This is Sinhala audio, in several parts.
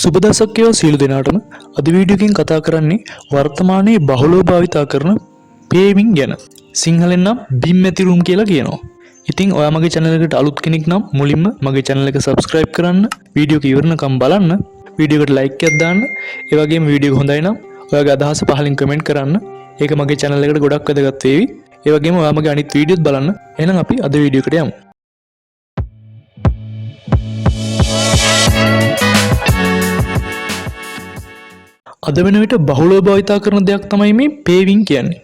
සුබ දසක්කයෝ සියලු දෙනාටම අද වීඩියෝ එකෙන් කතා කරන්නේ වර්තමානයේ බහුලව භාවිතා කරන පේවිං ගැන. සිංහලෙන් නම් බිම් ඇති රූම් කියලා කියනවා. ඉතින් ඔයා මගේ channel එකට අලුත් කෙනෙක් නම් මුලින්ම මගේ channel එක subscribe කරන්න, වීඩියෝ එක ඉවරනකම් බලන්න, වීඩියෝ එකට like එකක් දාන්න. ඒ වගේම වීඩියෝ එක හොඳයි නම් ඔයාගේ අදහස පහලින් comment කරන්න. ඒක මගේ channel එකට ගොඩක් වැදගත් වේවි. ඒ වගේම ඔයා මගේ අනිත් වීඩියෝත් බලන්න. එහෙනම් අපි අද වීඩියෝ එකට යමු. අද වෙන විට බහුලව භාවිතා කරන දෙයක් තමයි මේ පේවිං කියන්නේ.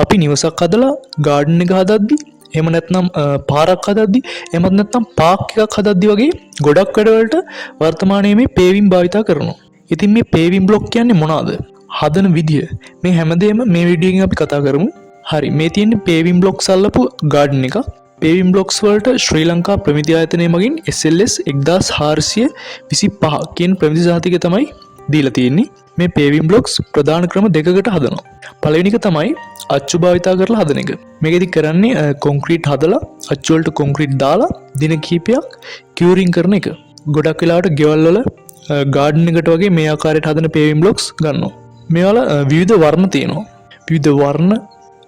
අපි නිවසක් හදලා ගාඩන් එක හදද්දි, එහෙම නැත්නම් පාරක් හදද්දි, එහෙමත් නැත්නම් පාක් එකක් හදද්දි වගේ ගොඩක් වැඩවලට වර්තමානයේ මේ පේවිං භාවිතා කරනවා. ඉතින් මේ පේවිං බ්ලොක් කියන්නේ මොනවාද? හදන විදිය මේ හැමදේම මේ වීඩියෝ එකෙන් අපි කතා කරමු. හරි, මේ තියෙන්නේ පේවිං බ්ලොක්ස් අල්ලපු ගාඩන් එක. පේවිං බ්ලොක්ස් වලට ශ්‍රී ලංකා ප්‍රමිති ආයතනය මගින් SLS 1425 කියන ප්‍රමිති සහතිකය තමයි දීලා තියෙන්නේ. මේ පේවිං බ්ලොක්ස් ප්‍රධාන ක්‍රම දෙකකට හදනවා. පළවෙනි එක තමයි අච්චු භාවිතා කරලා හදන එක. මේකෙදි කරන්නේ කොන්ක්‍රීට් හදලා අච්චු වලට කොන්ක්‍රීට් දාලා දින කිහිපයක් කියුරින් කරන එක. ගොඩක් වෙලාවට ගෙවල් වල ගාඩන් එකට වගේ මේ ආකාරයට හදන පේවිං බ්ලොක්ස් ගන්නවා. මේවල විවිධ වර්ණ තියෙනවා. විවිධ වර්ණ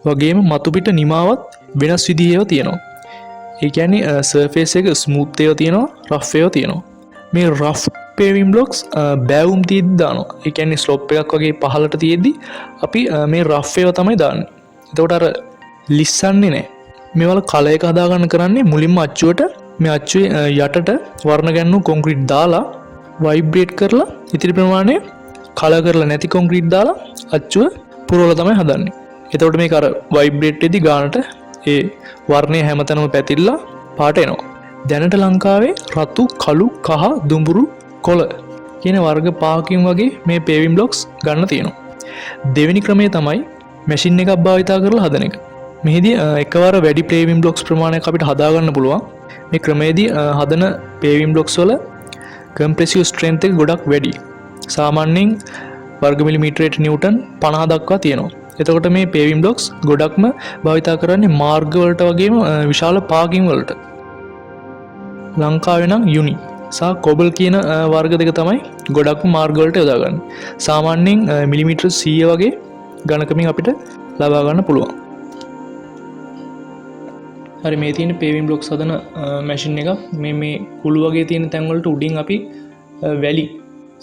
වගේම මතු පිට නිමාවත් වෙනස් විදිහේ ඒවා තියෙනවා. ඒ කියන්නේ සර්ෆේස් එක ස්මූත් ඒවා තියෙනවා, රෆ් ඒවා තියෙනවා. මේ රෆ් පේවිං බ්ලොක්ස් බෑවුම් තියෙද්දි දානවා. ඒ කියන්නේ ස්ලොප් එකක් වගේ පහළට තියෙද්දි අපි මේ රෆ් ඒවා තමයි දාන්නේ. එතකොට අර ලිස්සන්නේ නැහැ. මේවල කලර් එක හදාගන්න කරන්නේ මුලින්ම අච්චුවට මේ අච්චුවේ යටට වර්ණ ගැන්වූ කොන්ක්‍රීට් දාලා වයිබ්‍රේට් කරලා ඉතිරි ප්‍රමාණය කලර් කරලා නැති කොන්ක්‍රීට් දාලා අච්චුව පුරවලා තමයි හදන්නේ. එතකොට මේක අර වයිබ්‍රේට් වෙද්දි ගානට ඒ වර්ණය හැමතැනම පැතිරලා පාට එනවා. දැනට ලංකාවේ රතු, කළු, කහ, දුඹුරු, කොළ කියන වර්ග පහකින් වගේ මේ පේවිං බ්ලොක්ස් ගන්න තියෙනවා. දෙවෙනි ක්‍රමය තමයි මැෂින් එකක් භාවිතා කරලා හදන එක. මෙහිදී එකවර වැඩි පේවිං බ්ලොක්ස් ප්‍රමාණයක් අපිට හදා ගන්න පුළුවන්. මේ ක්‍රමයේදී හදන පේවිං බ්ලොක්ස් වල කම්ප්‍රෙසිව් ස්ට්‍රෙන්ත් එක ගොඩක් වැඩි. සාමාන්‍යයෙන් වර්ග මිලිමීටරයට නිව්ටන් 50 දක්වා තියෙනවා. එතකොට මේ පේවිං බ්ලොක්ස් ගොඩක්ම භාවිතා කරන්නේ මාර්ග වලට වගේම විශාල පාකින් වලට. ලංකාවේ නම් යුනි සහ කොබල් කියන වර්ග දෙක තමයි ගොඩක්ම මාර්ග වලට යොදා ගන්න. සාමාන්‍යයෙන් මිලිමීටර 100 වගේ ඝනකමින් අපිට ලබා ගන්න පුළුවන්. හරි, මේ තියෙන පේවිං බ්ලොක්ස් හදන මැෂින් එක. මේ කුළු වගේ තියෙන තැන් වලට උඩින් අපි වැලි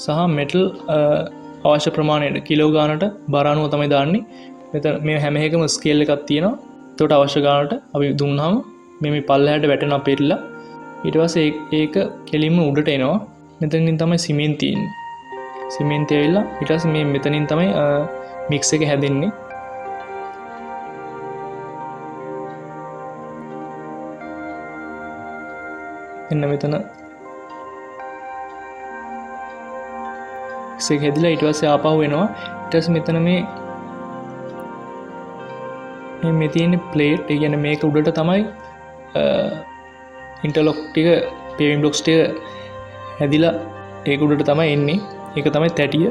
සහ මෙටල් අවශ්‍ය ප්‍රමාණයට කිලෝ ගානට බර අනුව තමයි දාන්නේ. මෙතන මේ හැම එකම ස්කේල් එකක් තියෙනවා. ඒකට අවශ්‍ය ගානට අපි දුන්නාම මේ පල්ලෙහාට වැටෙනවා පෙරලා. ඊට පස්සේ ඒක කෙලින්ම උඩට එනවා. මෙතනින් තමයි සිමෙන්ති තියෙන්නේ. සිමෙන්ති ඇවිල්ලා ඊට පස්සේ මේ මෙතනින් තමයි මික්ස් එක හැදෙන්නේ. එන්න මෙතන මික්ස් එක හැදිලා ඊට පස්සේ ආපහු එනවා. ඊට පස්සේ මෙතන මේ තියෙන ප්ලේට්, ඒ කියන්නේ මේක උඩට තමයි ඉන්ටර්ලොක් ටික පේවිං බ්ලොක්ස් ටික හැදිලා ඒක උඩට තමයි එන්නේ. ඒක තමයි තැටිය.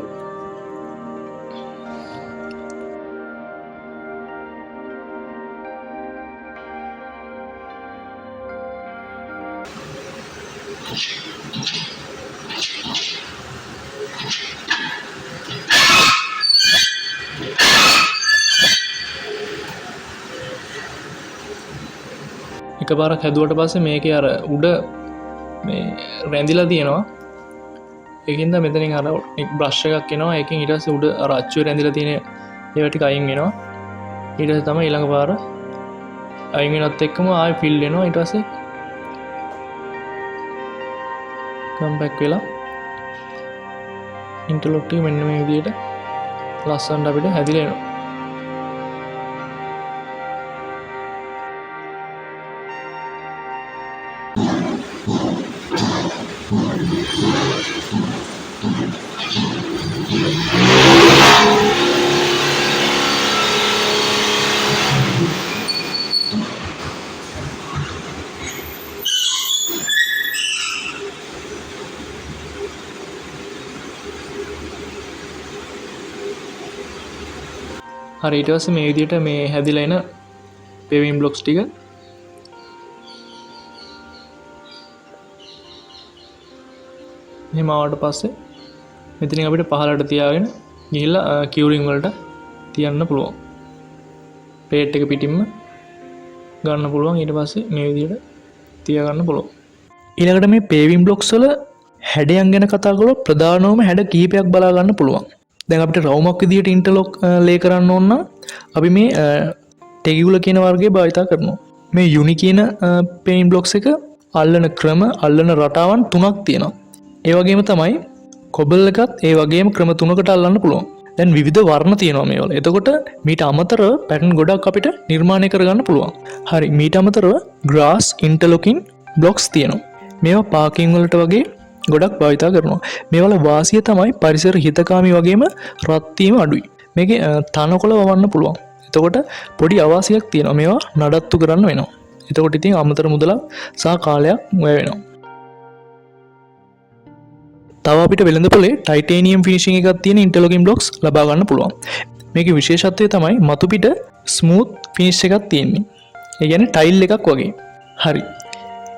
එකපාරක් හැදුවට පස්සේ මේකේ අර උඩ මේ රැඳිලා තියෙනවා. ඒකින්ද මෙතනින් අර බ්‍රෂ් එකක් එනවා. ඒකෙන් ඊට පස්සේ උඩ අර අච්චුවේ රැඳිලා තියෙන ඒවා ටික අයින් වෙනවා. ඊට පස්සේ තමයි ඊළඟ පාර අයින් වෙනත් එක්කම ආයෙ ෆිල් වෙනවා. ඊට පස්සේ කම්බැක් වෙලා ඉන්ටර්ලොක් එක මෙන්න මේ විදිහට ලස්සනට අපිට හැදිලා එනවා. හරි, ඊට පස්සේ මේ විදිහට මේ හැදිලා එන පේවිං බ්ලොක්ස් ටික මෙහෙම ආවට පස්සේ මෙතනින් අපිට පහළට තියාගෙන ගිහිල්ලා කියුරින් වලට තියන්න පුළුවන්. ප්ලේට් එක පිටින්ම ගන්න පුළුවන්. ඊට පස්සේ මේ විදිහට තියාගන්න පුළුවන්. ඊළඟට මේ පේවිං බ්ලොක්ස් වල හැඩයන් ගැන කතා කරලා ප්‍රධානවම හැඩ කීපයක් බලා ගන්න පුළුවන්. දැන් අපිට රවුමක් විදිහට ඉන්ටර්ලොක් ලේ කරන්න ඕන නම් අපි මේ ටෙගියුල කියන වර්ගය භාවිතා කරනවා. මේ යුනි කියන පේවිං බ්ලොක්ස් එක අල්ලන ක්‍රම අල්ලන රටාවන් 3ක් තියෙනවා. ඒ වගේම තමයි කොබල් එකත් ඒ වගේම ක්‍රම 3කට අල්ලන්න පුළුවන්. දැන් විවිධ වර්ණ තියෙනවා මේවල. එතකොට මීට අමතරව පැටර්න් ගොඩක් අපිට නිර්මාණය කරගන්න පුළුවන්. හරි, මීට අමතරව ග්‍රාස් ඉන්ටර්ලොකින් බ්ලොක්ස් තියෙනවා. මේවා පාකින් වලට වගේ ගොඩක් භාවිතා කරනවා. මේවල වාසිය තමයි පරිසර හිතකාමී වගේම රත් වීම අඩුයි. මේකේ තනකොළ වවන්න පුළුවන්. එතකොට පොඩි අවාසියක් තියෙනවා. මේවා නඩත්තු කරන්න වෙනවා. එතකොට ඉතින් අමතර මුදලක් සහ කාලයක් වැය වෙනවා. තව අපිට වෙළඳපොලේ ටයිටේනියම් ෆිනිෂින් එකක් තියෙන ඉන්ටර්ලොකින් බ්ලොක්ස් ලබා ගන්න පුළුවන්. මේකේ විශේෂත්වය තමයි මතු පිට ස්මූත් ෆිනිෂ් එකක් තියෙන්නේ. ඒ කියන්නේ ටයිල් එකක් වගේ. හරි.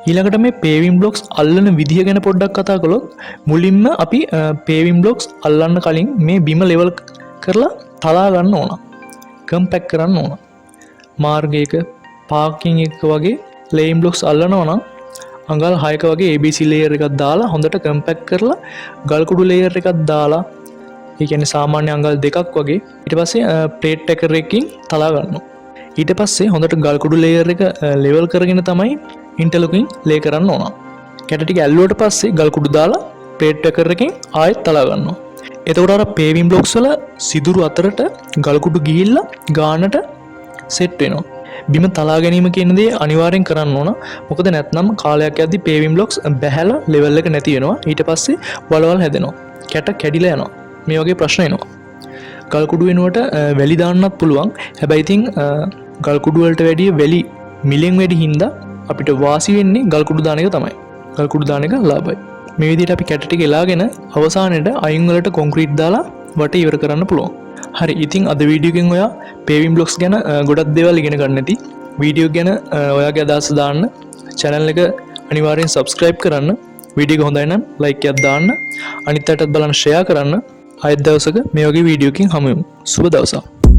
ඊළඟට මේ පේවිං බ්ලොක්ස් අල්ලන විදිහ ගැන පොඩ්ඩක් කතා කළොත් මුලින්ම අපි පේවිං බ්ලොක්ස් අල්ලන්න කලින් මේ බිම ලෙවල් කරලා තලා ගන්න ඕන. කම්පැක්ට් කරන්න ඕන. මාර්ගයක පාකින් එක වගේ ලේයින් බ්ලොක්ස් අල්ලනවා නම් අඟල් 6ක වගේ ABC ලේයර් එකක් දාලා හොඳට කම්පැක්ට් කරලා ගල් කුඩු ලේයර් එකක් දාලා ඒ කියන්නේ සාමාන්‍ය අඟල් 2ක් වගේ ඊට පස්සේ ප්ලේට් එකකින් තලා ගන්නවා. ඊට පස්සේ හොඳට ගල් කුඩු ලේයර් එක ලෙවල් කරගෙන තමයි ඉන්ටර්ලොකින් ලේ කරන්න ඕන. කැට ටික ඇල්ලුවට පස්සේ ගල් කුඩු දාලා ප්ලේට් එකකින් ආයෙත් තලා ගන්නවා. එතකොට අර පේවිං බ්ලොක්ස් වල සිදුරු අතරට ගල් කුඩු ගිහිල්ලා ගානට සෙට් වෙනවා. බිම තලා ගැනීම කියන දේ අනිවාර්යෙන් කරන්න ඕන. මොකද නැත්නම් කාලයක් යද්දි පේවිං බ්ලොක්ස් බැහැලා ලෙවල් එක නැති වෙනවා. ඊට පස්සේ වලවල් හැදෙනවා. කැට කැඩිලා යනවා. මේ වගේ ප්‍රශ්න එනවා. ගල් කුඩු වෙනුවට වැලි දාන්නත් පුළුවන්. හැබැයි ඉතින් ගල් කුඩු වලට වැඩිය වැලි මිලෙන් වැඩි හින්දා අපිට වාසි වෙන්නේ ගල් කුඩු දාන එක තමයි. ගල් කුඩු දාන එක ලාභයි. මේ විදිහට අපි කැට ටික එලාගෙන අවසානයේට අයින් වලට කොන්ක්‍රීට් දාලා වට ඉවර කරන්න පුළුවන්. හරි, ඉතින් අද වීඩියෝ එකෙන් ඔයා පේවිං බ්ලොක්ස් ගැන ගොඩක් දේවල් ඉගෙන ගන්න ඇති. වීඩියෝ ගැන ඔයාගේ අදහස් දාන්න. channel එක අනිවාර්යෙන් subscribe කරන්න. වීඩියෝ එක හොඳයි නම් like එකක් දාන්න. අනිත් අයටත් බලන්න share කරන්න. ආයෙත් දවසක මේ වගේ වීඩියෝ එකකින් හමු වෙමු. සුබ දවසක්.